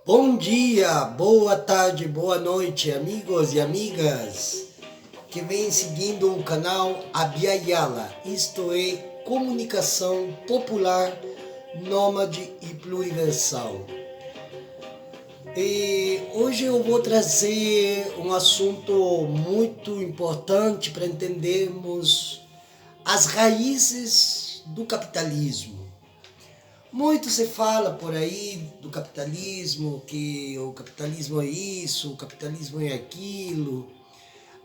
Bom dia, boa tarde, boa noite, amigos e amigas que vêm seguindo o canal Abya-Yala, isto é, comunicação popular, nômade e pluriversal. E hoje eu vou trazer um assunto muito importante para entendermos as raízes do capitalismo. Muito se fala por aí do capitalismo, que o capitalismo é isso, o capitalismo é aquilo.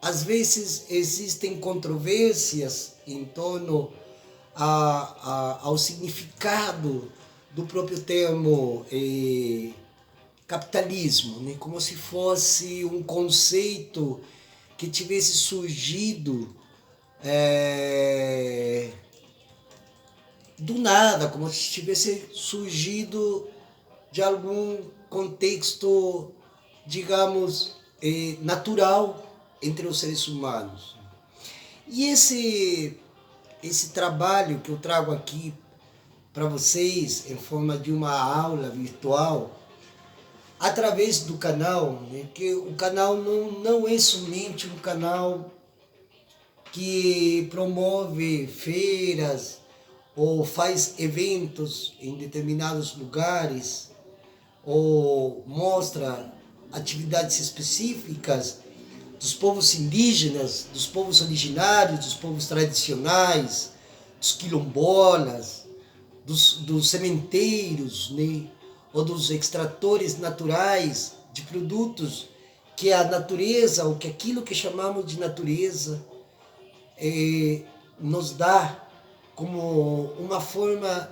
Às vezes existem controvérsias em torno ao significado do próprio termo capitalismo, né? Como se fosse um conceito que tivesse surgido do nada, como se tivesse surgido de algum contexto, digamos, natural entre os seres humanos. E esse trabalho que eu trago aqui para vocês em forma de uma aula virtual, através do canal, né, que o canal não é somente um canal que promove feiras ou faz eventos em determinados lugares, ou mostra atividades específicas dos povos indígenas, dos povos originários, dos povos tradicionais, dos quilombolas, dos sementeiros, né? Ou dos extratores naturais de produtos que a natureza, ou que aquilo que chamamos de natureza, nos dá como uma forma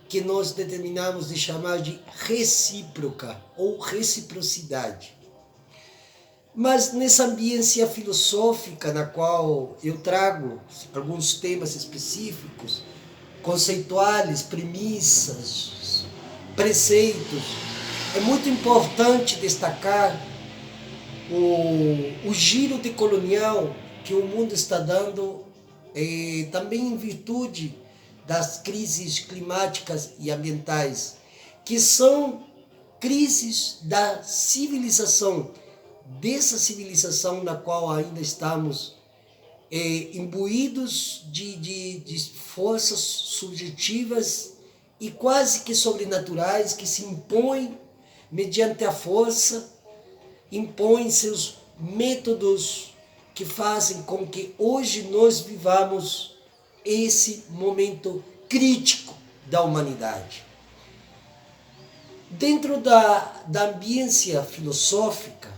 que nós determinamos de chamar de recíproca ou reciprocidade. Mas nessa ambiência filosófica na qual eu trago alguns temas específicos, conceituais, premissas, preceitos, é muito importante destacar o giro decolonial que o mundo está dando, também em virtude das crises climáticas e ambientais, que são crises da civilização, dessa civilização na qual ainda estamos imbuídos de forças subjetivas e quase que sobrenaturais que se impõem mediante a força, impõem seus métodos que fazem com que hoje nós vivamos esse momento crítico da humanidade. Dentro da ambiência filosófica,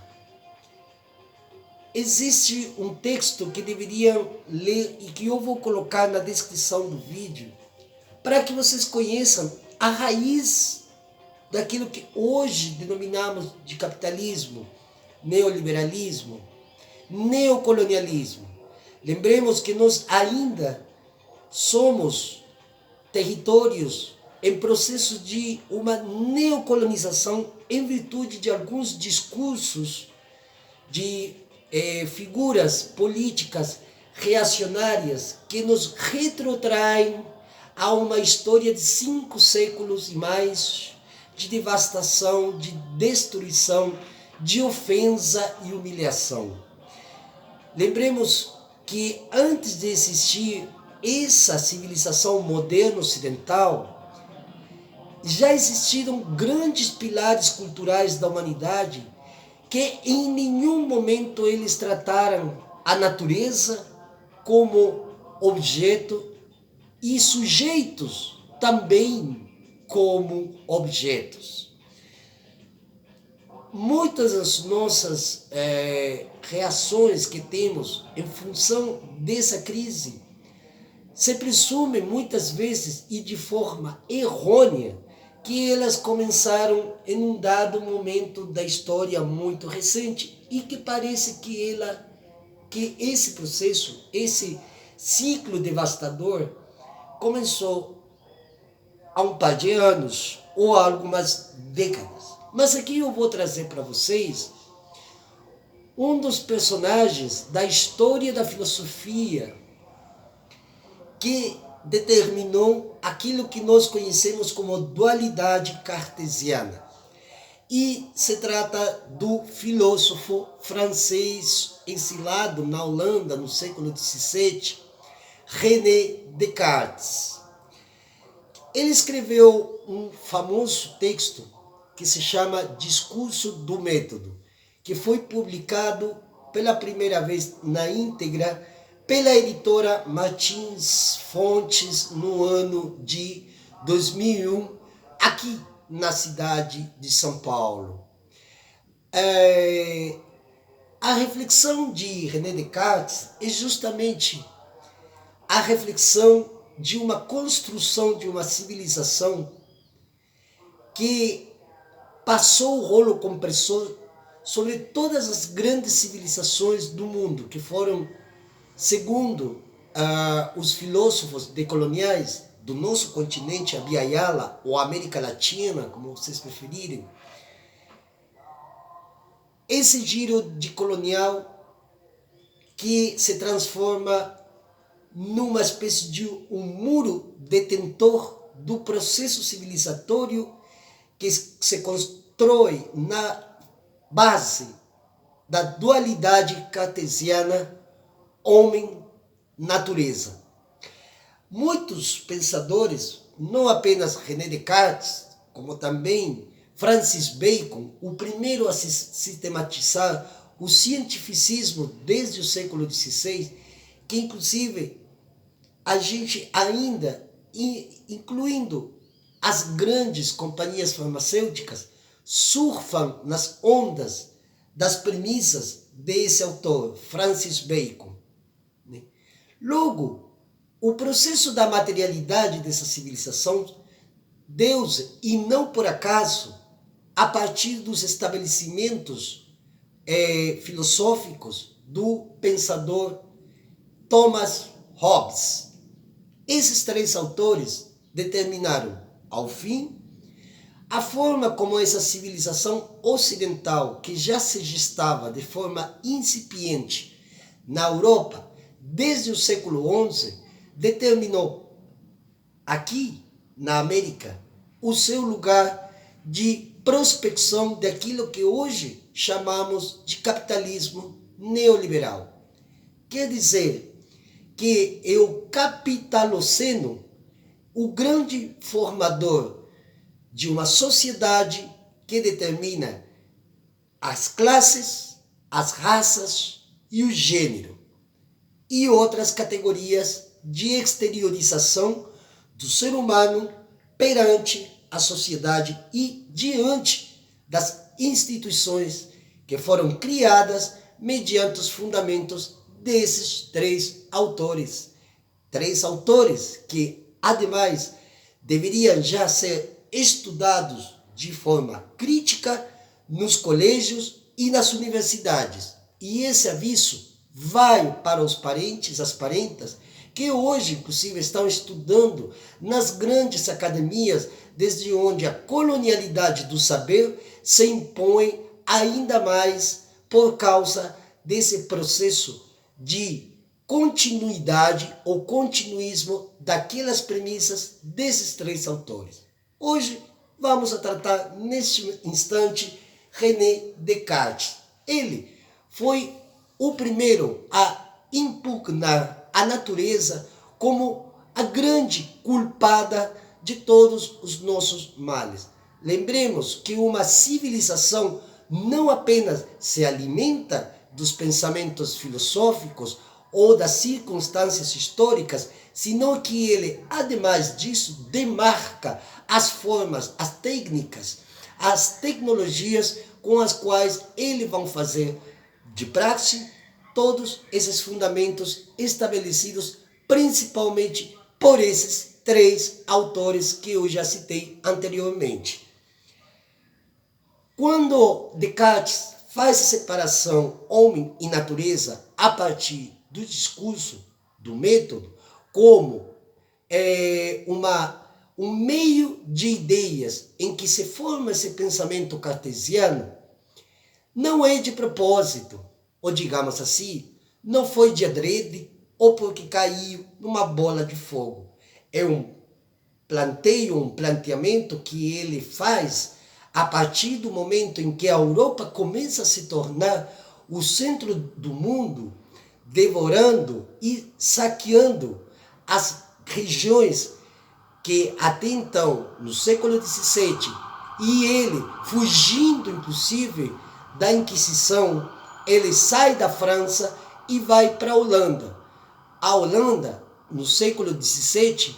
existe um texto que deveriam ler e que eu vou colocar na descrição do vídeo, para que vocês conheçam a raiz daquilo que hoje denominamos de capitalismo, neoliberalismo, neocolonialismo. Lembremos que nós ainda somos territórios em processo de uma neocolonização em virtude de alguns discursos de figuras políticas reacionárias que nos retrotraem a uma história de 5 séculos e mais de devastação, de destruição, de ofensa e humilhação. Lembremos que antes de existir essa civilização moderna ocidental, já existiram grandes pilares culturais da humanidade que em nenhum momento eles trataram a natureza como objeto e sujeitos também como objetos. Muitas das nossas reações que temos em função dessa crise se presume muitas vezes e de forma errônea que elas começaram em um dado momento da história muito recente e que parece que esse processo, esse ciclo devastador começou há um par de anos ou há algumas décadas. Mas aqui eu vou trazer para vocês um dos personagens da história da filosofia que determinou aquilo que nós conhecemos como dualidade cartesiana. E se trata do filósofo francês exilado na Holanda no século XVII, René Descartes. Ele escreveu um famoso texto que se chama Discurso do Método, que foi publicado pela primeira vez na íntegra pela editora Martins Fontes no ano de 2001, aqui na cidade de São Paulo. A reflexão de René Descartes é justamente a reflexão de uma construção de uma civilização que passou o rolo compressor sobre todas as grandes civilizações do mundo, que foram, segundo os filósofos decoloniais do nosso continente, a Via Yala, ou América Latina, como vocês preferirem, esse giro de colonial que se transforma numa espécie de um muro detentor do processo civilizatório que se constrói na base da dualidade cartesiana homem-natureza. Muitos pensadores, não apenas René Descartes, como também Francis Bacon, o primeiro a sistematizar o cientificismo desde o século XVI, que inclusive a gente ainda, incluindo as grandes companhias farmacêuticas, surfam nas ondas das premissas desse autor, Francis Bacon. Logo, o processo da materialidade dessa civilização deu-se, e não por acaso, a partir dos estabelecimentos filosóficos do pensador Thomas Hobbes. Esses três autores determinaram, ao fim, a forma como essa civilização ocidental, que já se gestava de forma incipiente na Europa desde o século XI, determinou aqui na América o seu lugar de prospecção daquilo que hoje chamamos de capitalismo neoliberal. Quer dizer que é o capitaloceno o grande formador de uma sociedade que determina as classes, as raças e o gênero, e outras categorias de exteriorização do ser humano perante a sociedade e diante das instituições que foram criadas mediante os fundamentos desses três autores. Três autores que, ademais, deveriam já ser estudados de forma crítica nos colégios e nas universidades. E esse aviso vai para os parentes, as parentas, que hoje, inclusive, estão estudando nas grandes academias, desde onde a colonialidade do saber se impõe ainda mais por causa desse processo de continuidade ou continuismo daquelas premissas desses três autores. Hoje vamos a tratar, neste instante, René Descartes. Ele foi o primeiro a impugnar a natureza como a grande culpada de todos os nossos males. Lembremos que uma civilização não apenas se alimenta dos pensamentos filosóficos ou das circunstâncias históricas, senão que ele, ademais disso, demarca as formas, as técnicas, as tecnologias com as quais ele vai fazer de praxe todos esses fundamentos estabelecidos principalmente por esses três autores que eu já citei anteriormente. Quando Descartes faz a separação homem e natureza a partir do discurso, do método, como um meio de ideias em que se forma esse pensamento cartesiano, não é de propósito, ou digamos assim, não foi de adrede ou porque caiu numa bola de fogo. É um planteamento que ele faz a partir do momento em que a Europa começa a se tornar o centro do mundo, devorando e saqueando as regiões que até então, no século XVII, e ele, fugindo inclusive da Inquisição, ele sai da França e vai para a Holanda. A Holanda, no século XVII,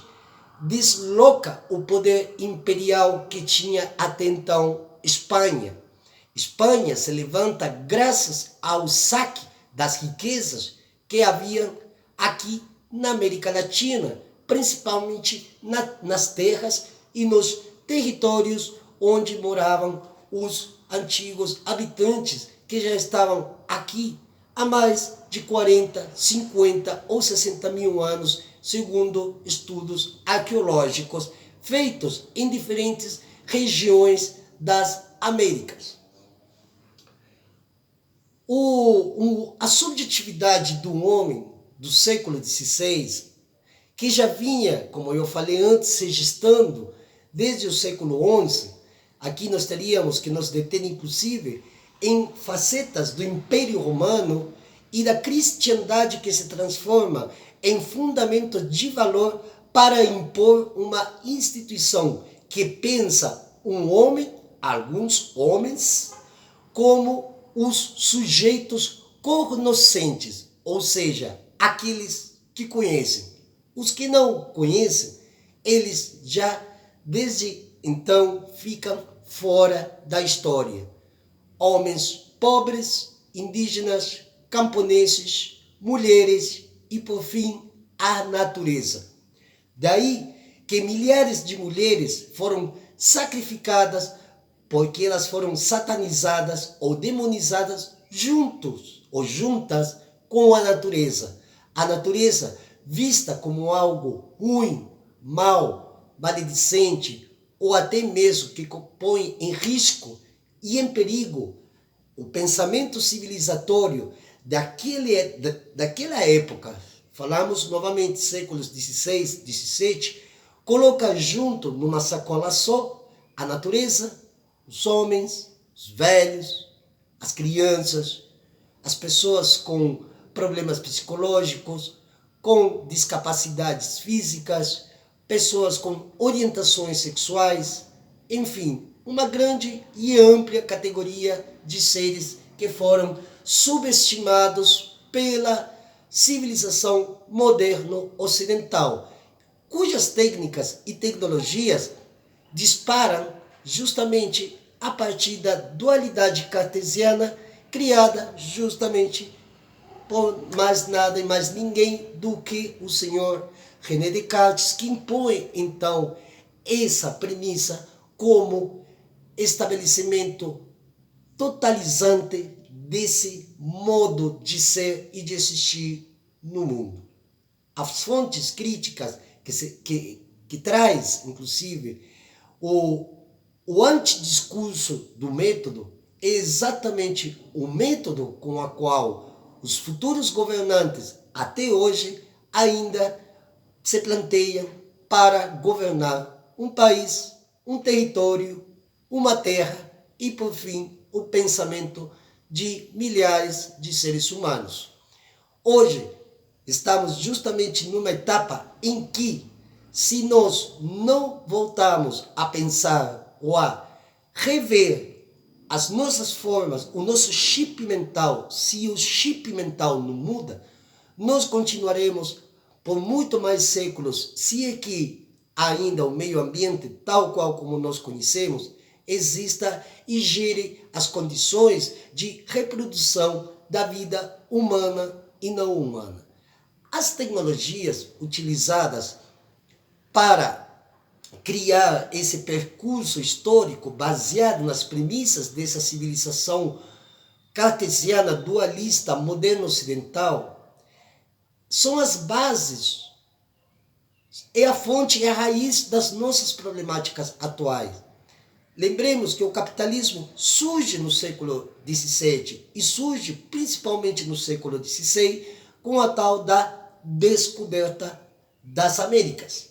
desloca o poder imperial que tinha até então Espanha. Espanha se levanta graças ao saque das riquezas que havia aqui na América Latina, principalmente nas terras e nos territórios onde moravam os antigos habitantes que já estavam aqui há mais de 40, 50 ou 60 mil anos, segundo estudos arqueológicos feitos em diferentes regiões das Américas. A subjetividade do homem do século XVI, que já vinha, como eu falei antes, se gestando desde o século XI, aqui nós teríamos que nos deter, inclusive, em facetas do Império Romano e da cristandade que se transforma em fundamento de valor para impor uma instituição que pensa um homem, alguns homens, como os sujeitos cognoscentes, ou seja, aqueles que conhecem. Os que não conhecem, eles já desde então ficam fora da história. Homens pobres, indígenas, camponeses, mulheres e, por fim, a natureza. Daí que milhares de mulheres foram sacrificadas porque elas foram satanizadas ou demonizadas juntos ou juntas com a natureza. A natureza vista como algo ruim, mal, maledicente ou até mesmo que põe em risco e em perigo o pensamento civilizatório daquela época, falamos novamente séculos XVI, XVII, coloca junto numa sacola só a natureza, os homens, os velhos, as crianças, as pessoas com problemas psicológicos, com discapacidades físicas, pessoas com orientações sexuais, enfim, uma grande e ampla categoria de seres que foram subestimados pela civilização moderno ocidental, cujas técnicas e tecnologias disparam justamente a partir da dualidade cartesiana criada justamente por mais nada e mais ninguém do que o senhor René Descartes, que impõe então essa premissa como estabelecimento totalizante desse modo de ser e de existir no mundo. As fontes críticas que traz, inclusive, o antidiscurso do método é exatamente o método com o qual os futuros governantes, até hoje, ainda se planteiam para governar um país, um território, uma terra e, por fim, o pensamento de milhares de seres humanos. Hoje, estamos justamente numa etapa em que, se nós não voltarmos a pensar ou a rever as nossas formas, o nosso chip mental, se o chip mental não muda, nós continuaremos por muito mais séculos, se é que ainda o meio ambiente, tal qual como nós conhecemos, exista e gere as condições de reprodução da vida humana e não humana. as tecnologias utilizadas para criar esse percurso histórico baseado nas premissas dessa civilização cartesiana, dualista, moderno ocidental, são as bases, é a fonte, é a raiz das nossas problemáticas atuais. Lembremos que o capitalismo surge no século XVII e surge principalmente no século XVI com a tal da descoberta das Américas.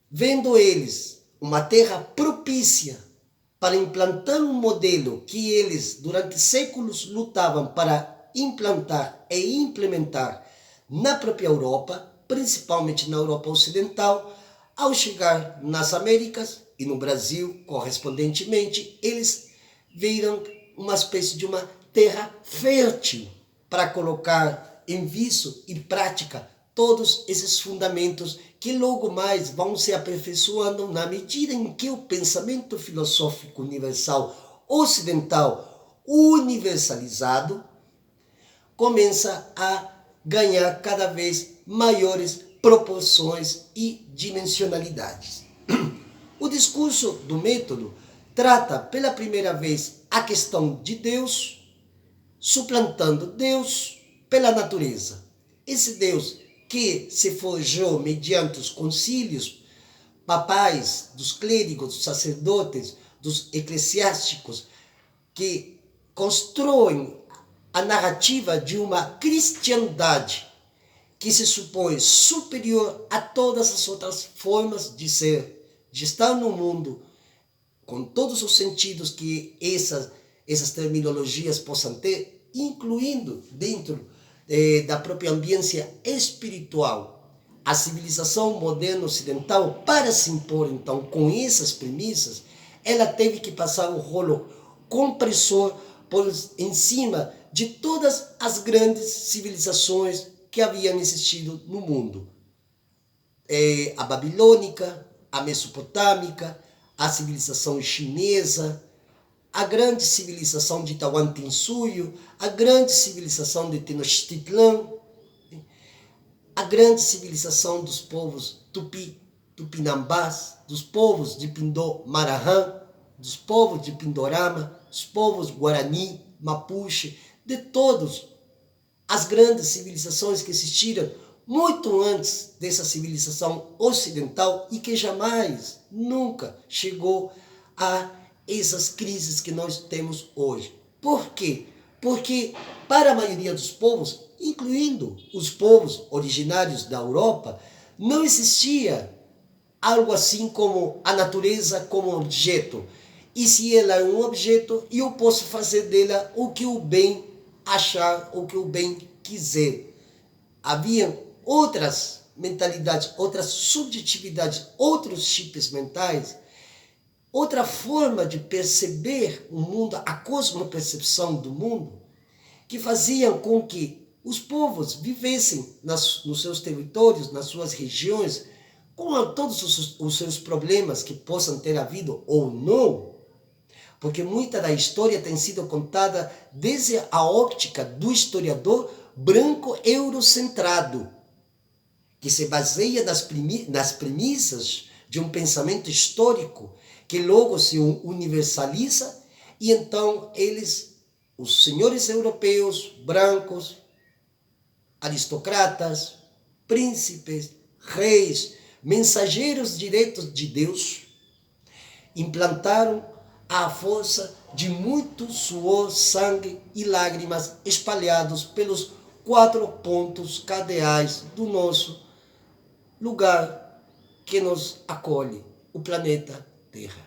Vendo eles uma terra propícia para implantar um modelo que eles durante séculos lutavam para implantar e implementar na própria Europa, principalmente na Europa Ocidental, ao chegar nas Américas e no Brasil, correspondentemente, eles viram uma espécie de uma terra fértil para colocar em vício e prática todos esses fundamentos que logo mais vão se aperfeiçoando na medida em que o pensamento filosófico universal ocidental universalizado começa a ganhar cada vez maiores proporções e dimensionalidades. O discurso do método trata pela primeira vez a questão de Deus, suplantando Deus pela natureza. Esse Deus que se forjou mediante os concílios papais, dos clérigos, dos sacerdotes, dos eclesiásticos, que constroem a narrativa de uma cristandade que se supõe superior a todas as outras formas de ser, de estar no mundo, com todos os sentidos que essas terminologias possam ter, incluindo dentro da própria ambiência espiritual. A civilização moderna ocidental, para se impor então com essas premissas, ela teve que passar o rolo compressor por em cima de todas as grandes civilizações que haviam existido no mundo. A babilônica, a mesopotâmica, a civilização chinesa, a grande civilização de Tahuantinsuyo, a grande civilização de Tenochtitlan, a grande civilização dos povos Tupinambás, dos povos de Pindô-Marahã, dos povos de Pindorama, dos povos Guarani, Mapuche, de todas as grandes civilizações que existiram muito antes dessa civilização ocidental e que jamais, nunca chegou a essas crises que nós temos hoje. Por quê? Porque para a maioria dos povos, incluindo os povos originários da Europa, não existia algo assim como a natureza como objeto. E se ela é um objeto, eu posso fazer dela o que o bem achar, o que o bem quiser. Haviam outras mentalidades, outras subjetividades, outros chips mentais, outra forma de perceber o mundo, a cosmopercepção do mundo, que faziam com que os povos vivessem nos seus territórios, nas suas regiões, com todos os seus problemas que possam ter havido ou não, porque muita da história tem sido contada desde a óptica do historiador branco eurocentrado, que se baseia nas premissas de um pensamento histórico que logo se universaliza, e então eles, os senhores europeus, brancos, aristocratas, príncipes, reis, mensageiros diretos de Deus, implantaram à força de muito suor, sangue e lágrimas espalhados pelos 4 pontos cardeais do nosso lugar que nos acolhe, o planeta Terra.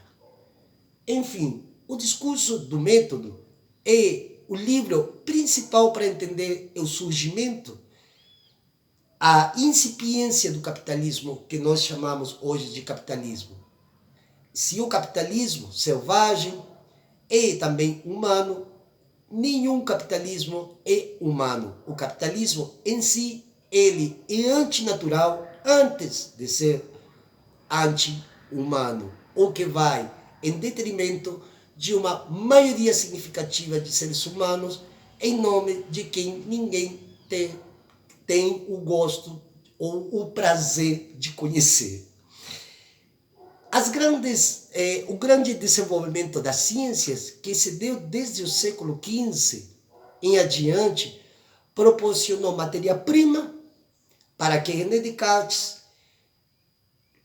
Enfim, o discurso do método é o livro principal para entender o surgimento, a incipiência do capitalismo que nós chamamos hoje de capitalismo. Se o capitalismo selvagem é também humano, nenhum capitalismo é humano. O capitalismo em si, ele é antinatural antes de ser anti-humano, o que vai em detrimento de uma maioria significativa de seres humanos em nome de quem ninguém tem tem o gosto ou o prazer de conhecer. O grande desenvolvimento das ciências, que se deu desde o século XV em adiante, proporcionou matéria-prima para que René Descartes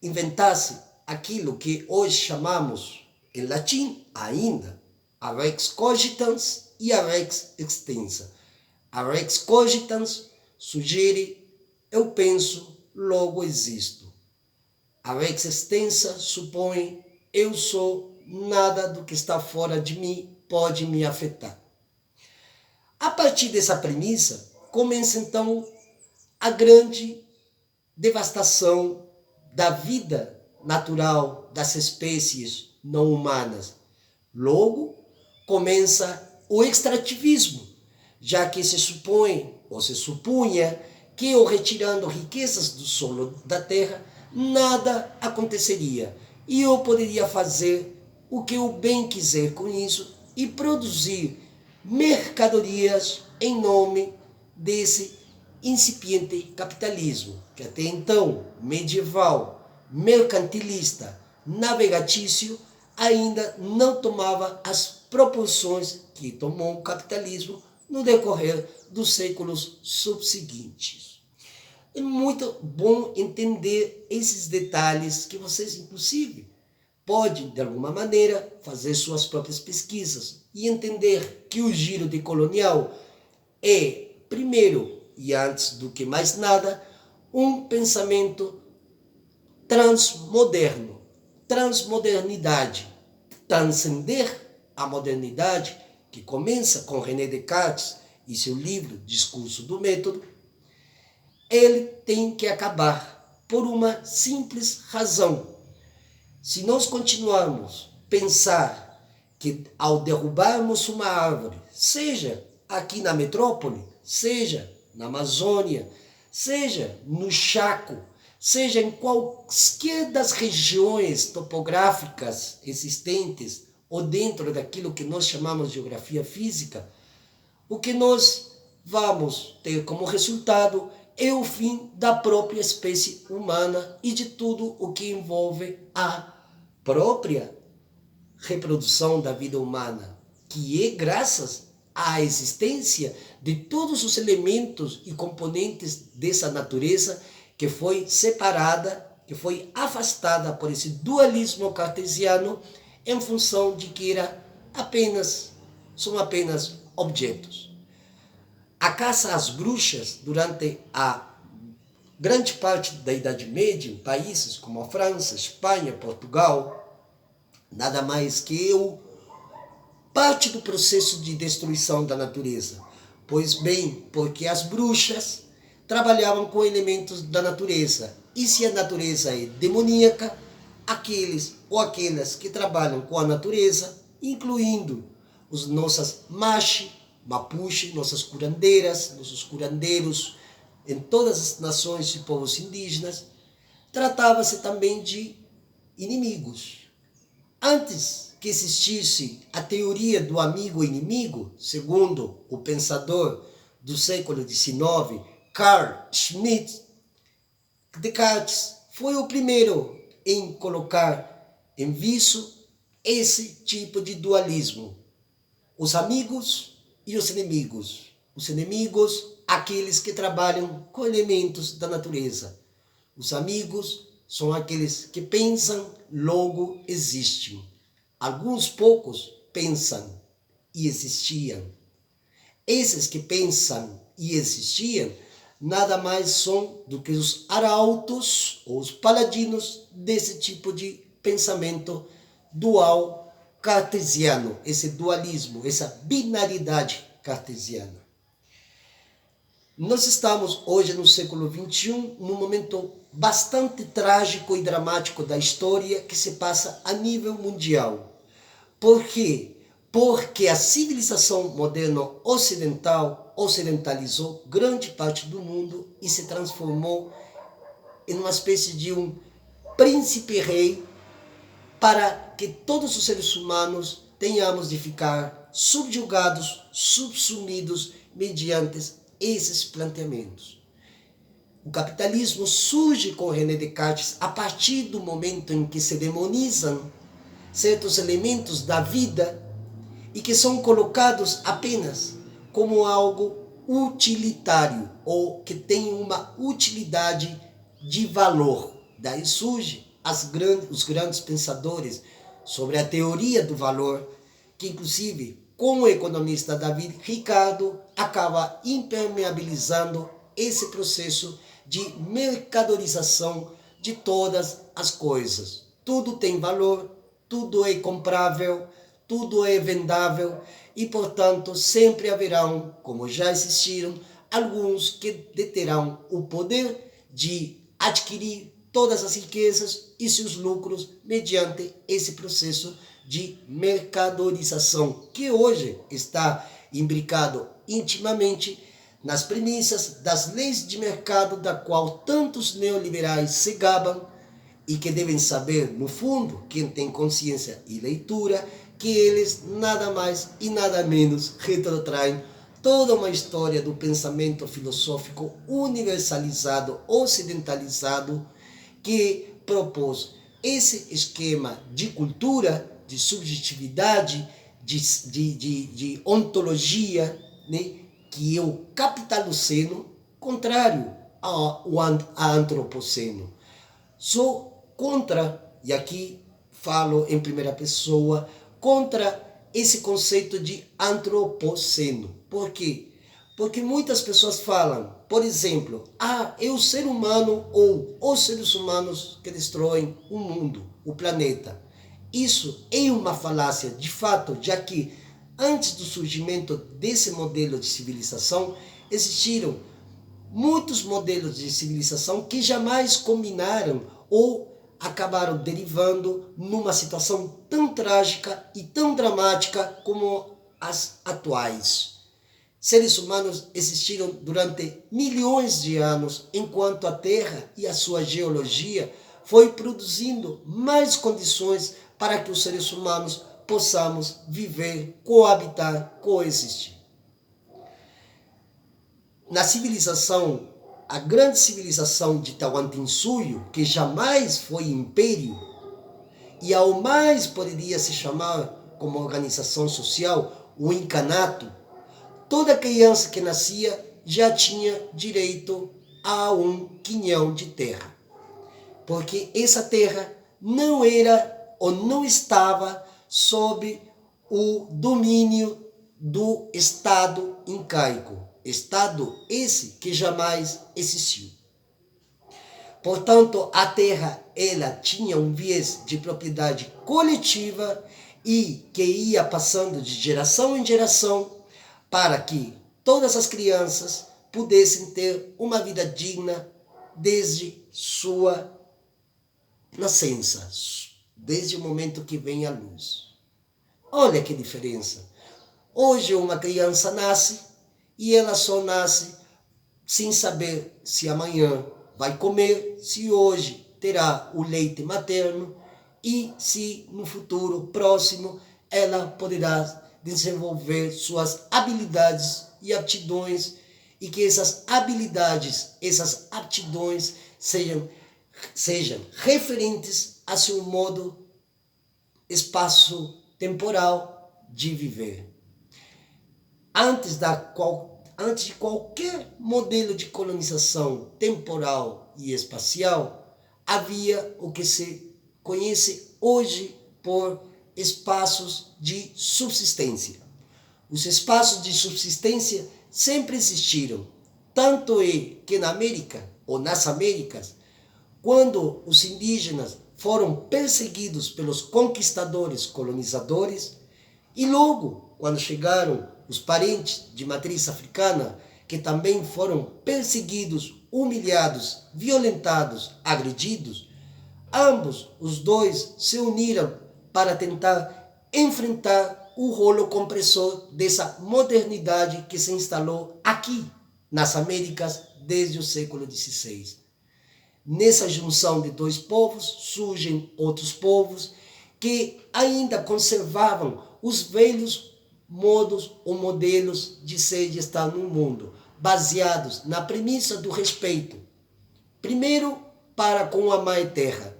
inventasse aquilo que hoje chamamos, em latim ainda, a rex cogitans e a rex extensa. A rex cogitans sugere eu penso, logo existo. A rex extensa supõe eu sou, nada do que está fora de mim pode me afetar. A partir dessa premissa, começa então a grande devastação da vida natural das espécies não humanas. Logo, começa o extrativismo, já que se supõe, ou se supunha, que eu retirando riquezas do solo da terra, nada aconteceria. E eu poderia fazer o que eu bem quiser com isso e produzir mercadorias em nome desse incipiente capitalismo, que até então, medieval, mercantilista, navegatício, ainda não tomava as proporções que tomou o capitalismo no decorrer dos séculos subseguintes. É muito bom entender esses detalhes que vocês, inclusive, podem, de alguma maneira, fazer suas próprias pesquisas e entender que o giro decolonial é, primeiro e antes do que mais nada, um pensamento transmoderno, transmodernidade, transcender a modernidade, que começa com René Descartes e seu livro Discurso do Método, ele tem que acabar por uma simples razão. Se nós continuarmos a pensar que ao derrubarmos uma árvore, seja aqui na metrópole, seja na Amazônia, seja no Chaco, seja em qualquer das regiões topográficas existentes ou dentro daquilo que nós chamamos de geografia física, o que nós vamos ter como resultado é o fim da própria espécie humana e de tudo o que envolve a própria reprodução da vida humana, que é graças à existência de todos os elementos e componentes dessa natureza que foi separada, que foi afastada por esse dualismo cartesiano em função de que são apenas objetos. A caça às bruxas durante a grande parte da Idade Média, em países como a França, Espanha, Portugal, nada mais que parte do processo de destruição da natureza. Pois bem, porque as bruxas trabalhavam com elementos da natureza. E se a natureza é demoníaca, aqueles ou aquelas que trabalham com a natureza, incluindo os nossos machi, mapuche, nossas curandeiras, nossos curandeiros, em todas as nações e povos indígenas, tratava-se também de inimigos. Antes que existisse a teoria do amigo-inimigo, segundo o pensador do século XIX, Carl Schmitt, Descartes foi o primeiro em colocar em viso esse tipo de dualismo. Os amigos e os inimigos. Os inimigos, aqueles que trabalham com elementos da natureza. Os amigos são aqueles que pensam, logo existem. Alguns poucos pensam e existiam. Esses que pensam e existiam nada mais são do que os arautos ou os paladinos desse tipo de pensamento dual cartesiano, esse dualismo, essa binaridade cartesiana. Nós estamos hoje no século XXI, num momento bastante trágico e dramático da história que se passa a nível mundial. Por quê? Porque a civilização moderna ocidental ocidentalizou grande parte do mundo e se transformou em uma espécie de um príncipe-rei para que todos os seres humanos tenhamos de ficar subjugados, subsumidos mediante esses planteamentos. O capitalismo surge com René Descartes a partir do momento em que se demonizam certos elementos da vida e que são colocados apenas como algo utilitário ou que tem uma utilidade de valor. Daí surgem os grandes pensadores sobre a teoria do valor, que inclusive, com o economista David Ricardo, acaba impermeabilizando esse processo de mercadorização de todas as coisas. Tudo tem valor, tudo é comprável, tudo é vendável e, portanto, sempre haverão, como já existiram, alguns que deterão o poder de adquirir todas as riquezas e seus lucros mediante esse processo de mercadorização, que hoje está imbricado intimamente nas premissas das leis de mercado, da qual tantos neoliberais se gabam e que devem saber, no fundo, quem tem consciência e leitura, que eles nada mais e nada menos retrotraem toda uma história do pensamento filosófico universalizado, ocidentalizado, que propôs esse esquema de cultura, de subjetividade, de ontologia, né, que é o capitaloceno, contrário ao antropoceno. Sou contra, e aqui falo em primeira pessoa, contra esse conceito de antropoceno. Por quê? Porque muitas pessoas falam, por exemplo, é o ser humano ou os seres humanos que destroem o mundo, o planeta. Isso é uma falácia, de fato, já que antes do surgimento desse modelo de civilização, existiram muitos modelos de civilização que jamais combinaram ou acabaram derivando numa situação tão trágica e tão dramática como as atuais. Seres humanos existiram durante milhões de anos, enquanto a Terra e a sua geologia foi produzindo mais condições para que os seres humanos possamos viver, coabitar, coexistir. Na civilização, a grande civilização de Tawantinsuyo, que jamais foi império, e ao mais poderia se chamar como organização social o incanato, toda criança que nascia já tinha direito a um quinhão de terra. Porque essa terra não era ou não estava sob o domínio do Estado incaico. Estado esse que jamais existiu. Portanto, a terra ela tinha um viés de propriedade coletiva e que ia passando de geração em geração para que todas as crianças pudessem ter uma vida digna desde sua nascença, desde o momento que vem a luz. Olha que diferença. Hoje uma criança nasce e ela só nasce sem saber se amanhã vai comer, se hoje terá o leite materno e se no futuro próximo ela poderá desenvolver suas habilidades e aptidões e que essas habilidades, essas aptidões sejam referentes a seu modo espaço-temporal de viver. Antes de qualquer modelo de colonização temporal e espacial, havia o que se conhece hoje por espaços de subsistência. Os espaços de subsistência sempre existiram, tanto é que na América, ou nas Américas, quando os indígenas foram perseguidos pelos conquistadores colonizadores, e logo, quando chegaram os parentes de matriz africana, que também foram perseguidos, humilhados, violentados, agredidos, ambos os dois se uniram para tentar enfrentar o rolo compressor dessa modernidade que se instalou aqui, nas Américas, desde o século XVI. Nessa junção de dois povos surgem outros povos que ainda conservavam os velhos modos ou modelos de ser e de estar no mundo, baseados na premissa do respeito. Primeiro, para com a Mãe Terra.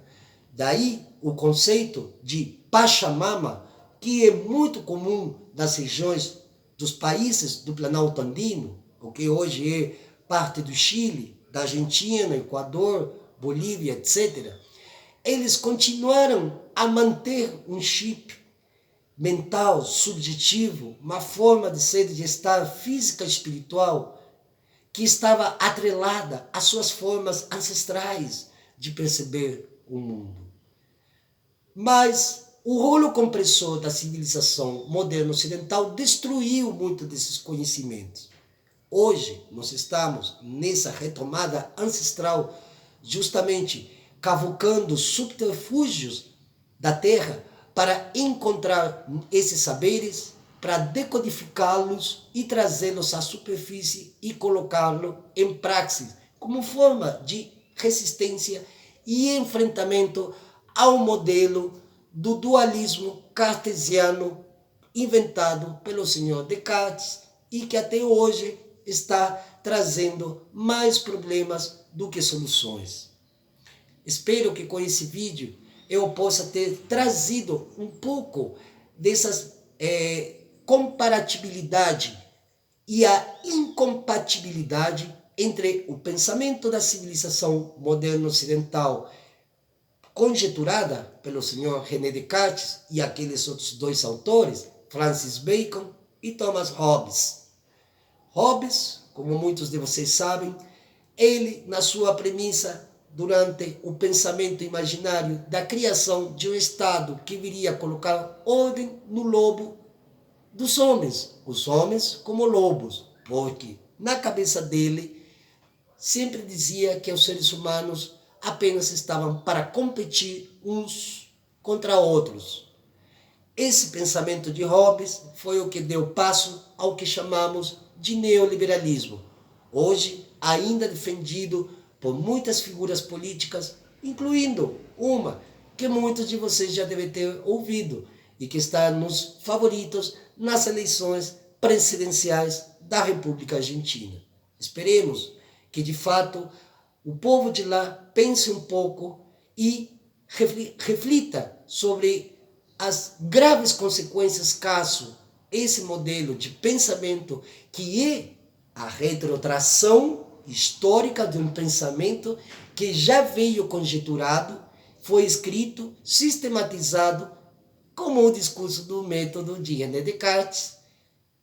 Daí o conceito de Pachamama, que é muito comum nas regiões dos países do Planalto Andino, o que hoje é parte do Chile, da Argentina, Equador, Bolívia, etc. Eles continuaram a manter um chip mental, subjetivo, uma forma de ser e de estar física e espiritual que estava atrelada às suas formas ancestrais de perceber o mundo. Mas o rolo compressor da civilização moderna ocidental destruiu muito desses conhecimentos. Hoje, nós estamos nessa retomada ancestral, justamente cavucando subterfúgios da Terra para encontrar esses saberes, para decodificá-los e trazê-los à superfície e colocá-los em praxis, como forma de resistência e enfrentamento ao modelo do dualismo cartesiano inventado pelo senhor Descartes e que até hoje está trazendo mais problemas do que soluções. Espero que com esse vídeo eu possa ter trazido um pouco dessas comparatibilidade e a incompatibilidade entre o pensamento da civilização moderna ocidental conjeturada pelo senhor René Descartes e aqueles outros dois autores, Francis Bacon e Thomas Hobbes. Hobbes, como muitos de vocês sabem, ele, na sua premissa, durante o pensamento imaginário da criação de um Estado que viria a colocar ordem no lobo dos homens, os homens como lobos, porque na cabeça dele sempre dizia que os seres humanos apenas estavam para competir uns contra outros. Esse pensamento de Hobbes foi o que deu passo ao que chamamos de neoliberalismo, hoje ainda defendido por muitas figuras políticas, incluindo uma que muitos de vocês já devem ter ouvido e que está nos favoritos nas eleições presidenciais da República Argentina. Esperemos que, de fato, o povo de lá pense um pouco e reflita sobre as graves consequências caso esse modelo de pensamento, que é a retrotração histórica de um pensamento que já veio conjeturado, foi escrito, sistematizado, como o discurso do método de René Descartes.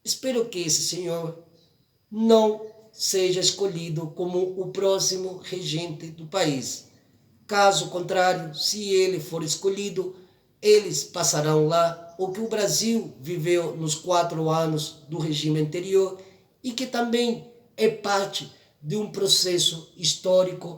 Espero que esse senhor não seja escolhido como o próximo regente do país. Caso contrário, se ele for escolhido, eles passarão lá o que o Brasil viveu nos 4 anos do regime anterior e que também é parte de um processo histórico